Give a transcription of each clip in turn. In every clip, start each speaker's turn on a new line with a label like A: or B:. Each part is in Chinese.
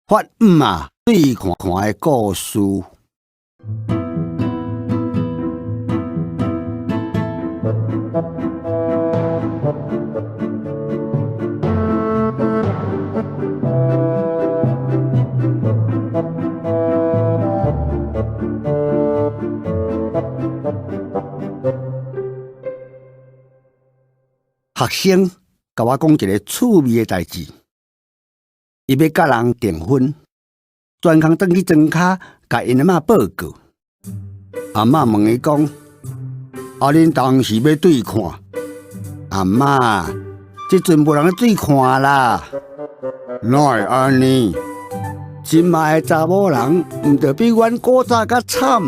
A: 发嘛对看看的故事。学生甲我讲一个趣味的代志，伊要甲人订婚，专工转去庄骹，甲因阿嬷报告。阿嬷问伊讲：“恁当时要对看？”阿嬷，即阵无人咧对看啦。哪会安尼？今卖的查某人，毋着比阮古早较惨，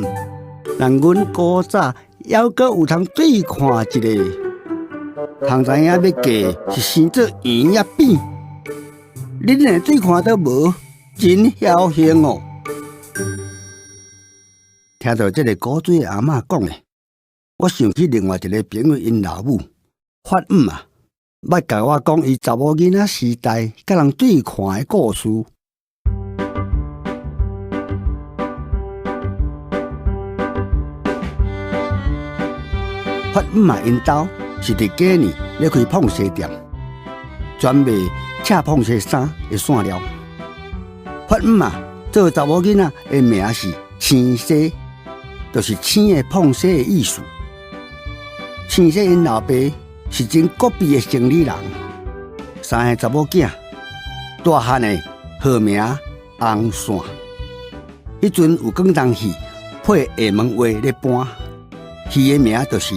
A: 人阮古早还阁有通对看一个。通知影要嫁是生做圆也扁，恁连对看都无，真侥幸哦！听到这个古锥阿嬷讲的，我想起另外一个朋友因老母发啊，捌甲我讲伊查某囡仔时代甲人对看的故事。发啊因兜是伫过年咧开碰鞋店，专卖赤碰鞋衫的线料。发啊做查某囡仔的名是青鞋，就是青的碰鞋的意思。青鞋因老爸是真国币的生理人，三个查某囝，大汉的号名红线。迄阵有广东戏配厦门话咧搬，戏的名就是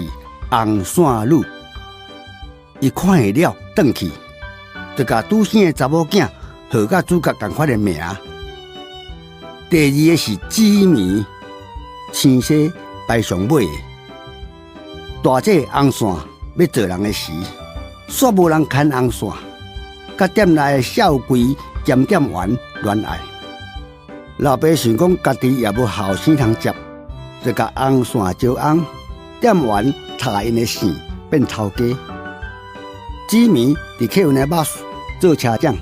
A: 红线女。伊看会了，转去就甲拄生的查某囝号甲主角同款的名。第二个是紫棉，青色摆上尾的。大姐红线要做人的时，煞无人牵红线，甲店内的小贵兼店员恋爱。老爸想讲家己也无后生通接，就甲红线招红，店员插因的线变头家。紫棉伫客运的巴士做车长，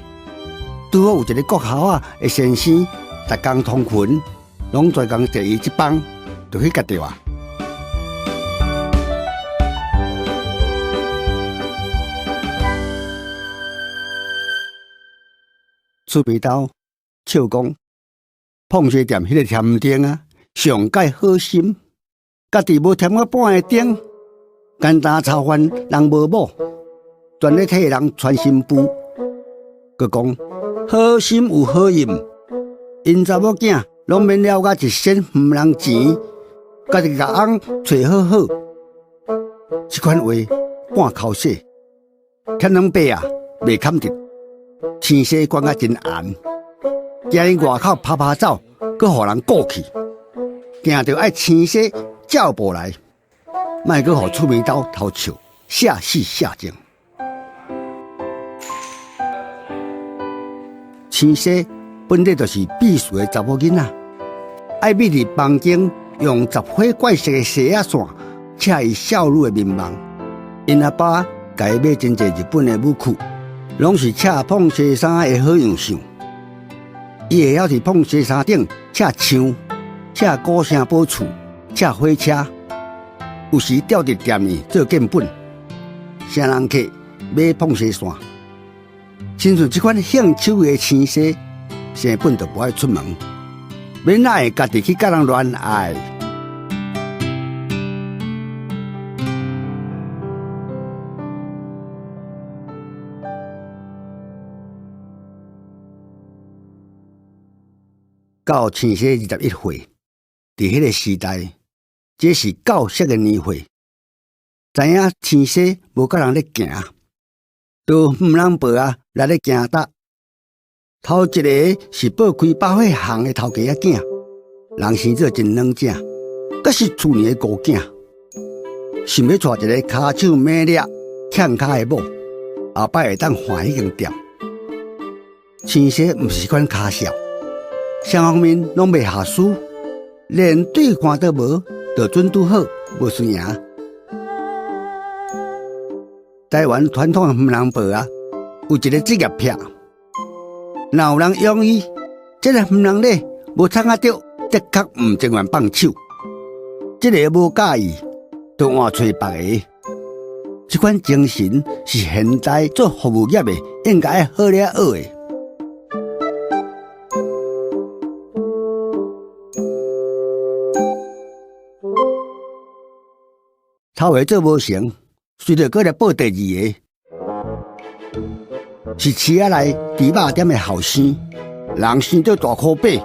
A: 拄好有一个国校的先生，逐工通勤，拢专工坐伊一帮，就去甲着啊。厝边头笑讲，碰鞋店迄个甜丁啊，上介好心，家己无添我半个丁，简单炒饭人无某。专咧替人传新妇，佮讲好心有好印，因查某囝拢免了甲一仙毋人钱，家己甲翁找好好。这款话半口说，天龙伯啊袂堪得，青色管甲真严，惊伊外口拍拍走，佮互人告去，惊着爱青色照步来，莫佮互出面刀偷笑，下死下井。青色本来就是避暑的查某囡仔，爱美伫房间用十花怪色的鞋仔线遮伊少女的面貌。因阿爸甲伊买真侪日本的武器，拢是赤碰鞋衫的好样相。伊会晓伫碰鞋衫顶赤枪、赤鼓声宝厝、赤火车，有时吊伫店里做见本，啥人客买碰鞋衫。亲像这款兴趣的青色，生本就不爱出门，免哪会家己去甲人恋爱。到青色21岁，伫迄个时代，这是教色的年岁，知影青色无甲人咧行。都毋通报啊，来咧行搭。头一个是报开百货行的头家仔囝，人生做真软正，阁是厝里的孤囝，想要娶一个骹手美丽、欠脚的某，后摆会当换迄间店。青色毋是款卡小，啥方面拢袂下输，连对看都无，就准拄好，无输赢。台湾传统的毋通报啊，有一个职业癖，若有人用伊，这个毋通咧，无参加到，的确毋情愿放手。这个无介意，就换找别个。这款精神是现在做服务业的应该好了学的。头回做无成，随着过来报第二个，是市仔内猪肉店的后生，人生做大苦背，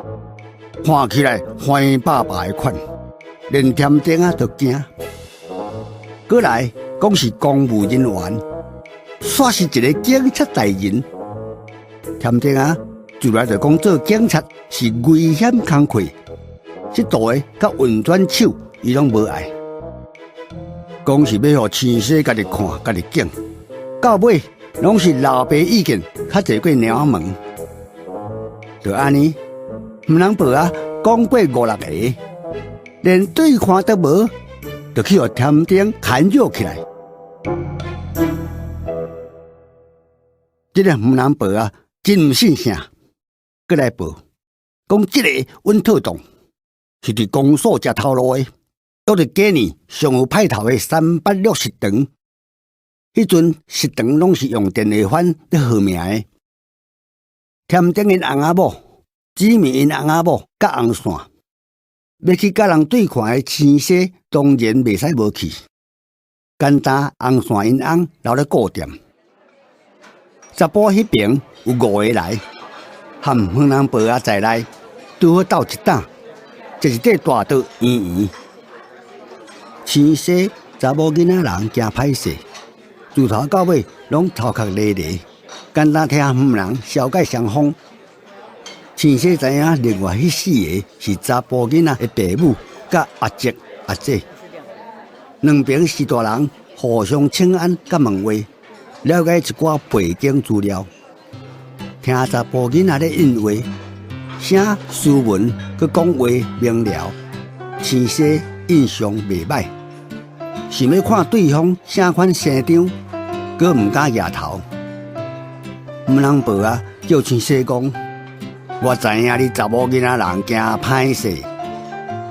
A: 看起来欢喜爸爸的款，连添丁啊都惊。过来讲是公务人员，煞是一个警察大人。添丁啊，自来就讲做警察是危险工课，这度的甲运转手伊拢无爱。讲是要互青色家己看，家己敬，到尾拢是老爸意见较侪过鸟门。就安尼，毋通报啊，讲过5、6个，连对看都无，就去互添丁砍扰起来。这个毋通报啊，真毋信啥，过来报，讲这个阮特动是伫公所食头路的。约伫过年上有派头的360食堂，迄阵食堂拢是用电话番咧号名的。添丁因翁仔某，指明因翁仔某甲红线，要去甲人对看的青色，当然袂使无去。简单红线因翁留咧顾店，查甫迄边有5个来，含远人婆仔在内，拄好斗一担，就是缀大刀圆圆。青色查某囡仔人惊歹势，自头到尾拢头壳咧咧，简单听毋人小解相逢。青色知影另外迄4个是查甫囡仔的爸母甲阿叔阿姐，两边是大人互相请安甲问话，了解一寡背景资料，听查甫囡仔咧应话，写诗文佮讲话明了，青色印象袂歹。想要看对方啥款声张，佮毋敢抬头。毋通报啊，叫青色讲，我知影你查某囡仔人惊歹势，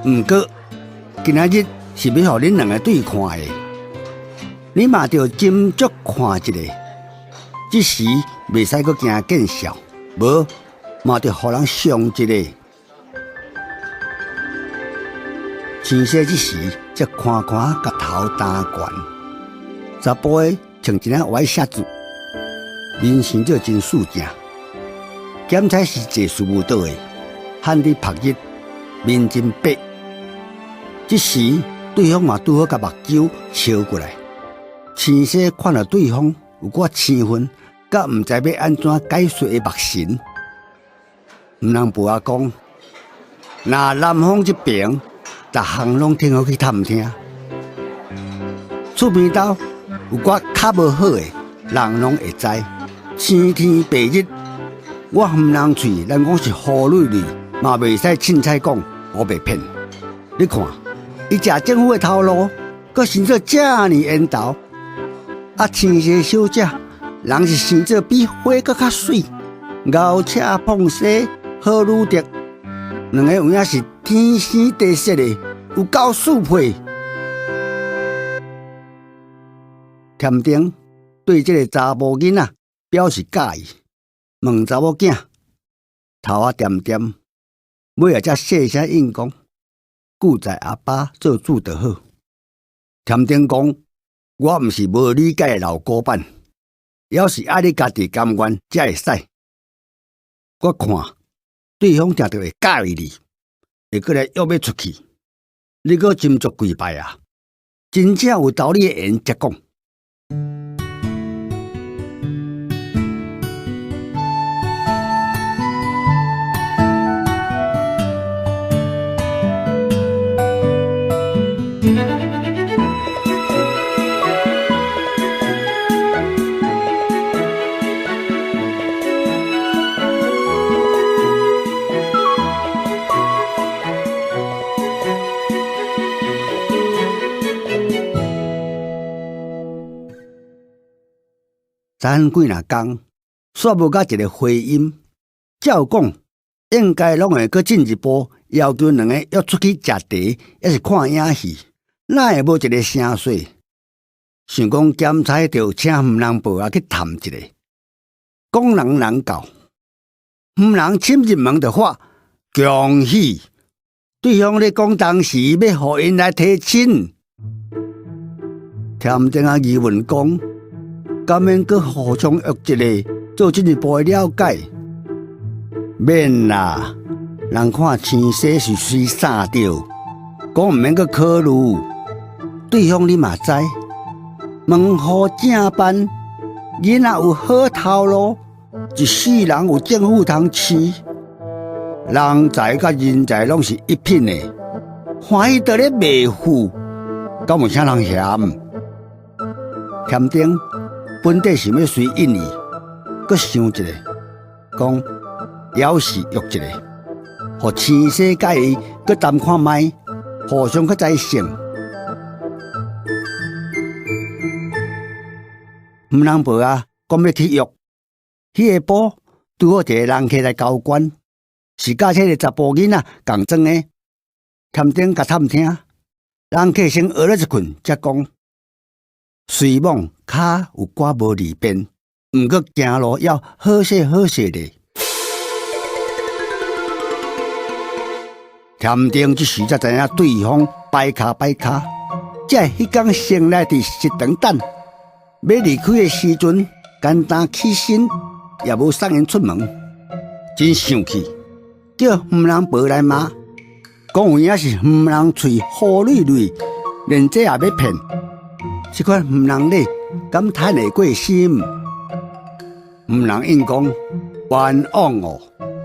A: 毋过今仔日是要互恁两个对看的，你嘛着斟酌看一下。这时袂使佮惊见笑，无嘛着互人伤一下。青色这时才看看，甲头担悬。查甫的穿一领歪靴子，面生做真素正。检查是坐事务倒的，汗滴曝日，面真白。这时对方嘛拄好甲目睭超过来，青色看到对方有寡青分，甲毋知要安怎解说的目神。毋通不阿讲，那南方这边。逐项拢听好去探听，厝边头有寡较无好的，人拢会知。青天白日，我含人喙，咱讲是好女女，嘛袂使凊彩讲，我被骗。你看，伊食政府的头路，佮生做遮尼缘投，啊，青色小姐，人是生做比花佮较水，牛车碰西，好女德。两个有影是天生地设的，有够适配。添丁对这个查某囡仔表示介意，问查某囝头啊点点，尾啊才细声应讲，顾在阿爸做主就好。添丁讲，我毋是无理解的老古板，要是爱你家己甘愿才会使。我看。对方定就会介意你，会过来约要出去，你搁斟酌几摆啊？真正有道理的言才讲。咱几若工，煞无甲一个回音，照讲应该拢会搁进一步要求两个约出去食茶，还是看影戏，哪会无一个声水？想讲检察着请毋人报啊去谈一下，讲人难教，毋人亲入门就发恭喜，对方咧讲当时要互因来提亲，添定啊疑问讲，敢免搁互相约一个做进一步的了解？免啦，人看青色是水衫着，讲毋免搁考虑，对方你嘛知。问好正办，囡仔有好头路，一世人有政府通饲，人才甲人才拢是一品的，欢喜到咧卖富，敢有啥人嫌？添丁本地想要随印尼，搁想一下，讲要是约一个，互青色甲伊搁谈看卖，互相搁再想。毋通报啊！讲要去约，迄个埔拄好一个人客来交关，是甲迄个查甫囡仔共装的。添顶甲探听，人客先学了一困，才讲随梦骹有寡无利便，毋过行路要好势好势的。添顶即时才知影对方摆骹，才迄天先来伫食堂等。要离开的时阵，简单起身，也无送因出门，真生气，叫毋人报来骂，讲有影是毋人喙好累累，连这也要骗，这款毋人咧，敢趁会过心？毋人应讲冤枉哦，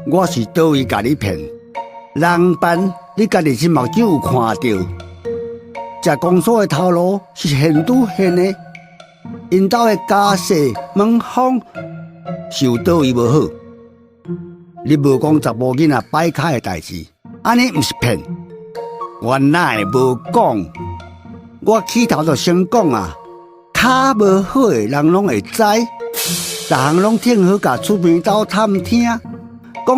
A: 我是倒位甲你骗，人办你家己是目睭有看到，这公所的头路是现拄现的。因兜的家世门风是有倒位无好，你无讲查甫囡仔摆骹的代志，安尼毋是骗。我哪会无讲？我起头就先讲啊，骹无好的人拢会知，逐项拢听好，甲厝边斗探听，讲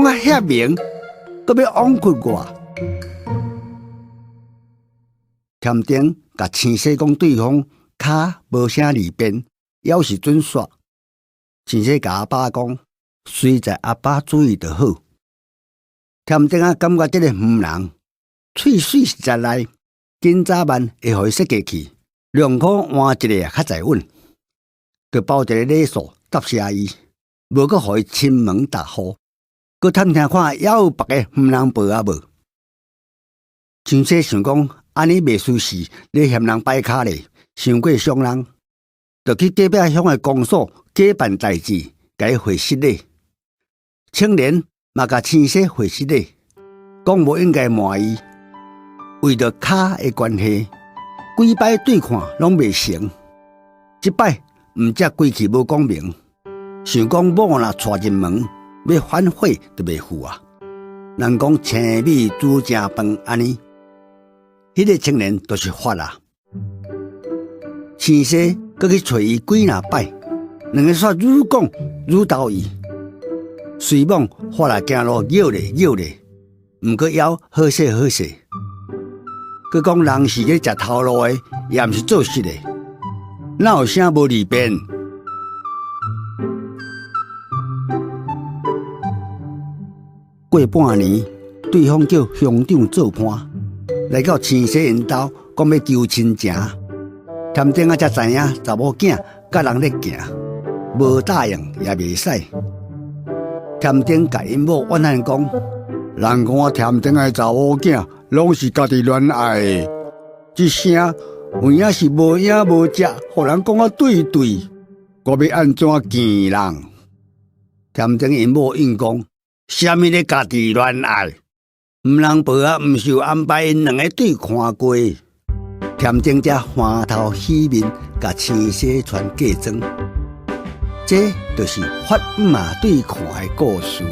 A: 啊遐明，搁要枉屈我。添顶甲青色讲对方。骹无啥利便，要是准煞。青色甲阿爸讲，随在阿爸注意就好。添顶啊，感觉这个毋人，喙水实在来，今早晚会互伊说过去，两可换一个较在稳，就包一个礼数答谢伊，无搁互伊亲门答户，搁探听看还有别个毋人报啊无。青色想讲，安尼袂输是咧嫌人摆骹咧。想过伤人，就去隔壁乡的公所假办代志，甲伊回失礼。青年嘛甲青色回失礼，讲无应该瞒伊，为着骹的关系，几摆对看拢袂成。即摆毋则规气无讲明，想讲某若带进门，要反悔就袂赴啊。人讲青米煮正饭安尼，迄个青年就是发啦。青色搁去找伊几若摆，两个煞愈讲愈斗伊，随梦发来行路绕咧，毋过要好势，佮讲人是咧食头路的，也毋是做事的，哪有啥无利便？过半年，对方叫乡长做伴，来到青色因兜，讲要求亲情。添顶啊，才知影查某囝甲人咧行，无答应也袂使。添顶甲因某怨恨讲，人讲我添顶的查某囝拢是家己恋爱的，一声有影是无影无食，互人讲我对，我要安怎见人？添顶因某应讲，啥物咧家己恋爱？毋通报啊，毋是有安排因两个对看过。添顶才欢头喜面，甲青色传嫁妆，这就是法码对看的故事。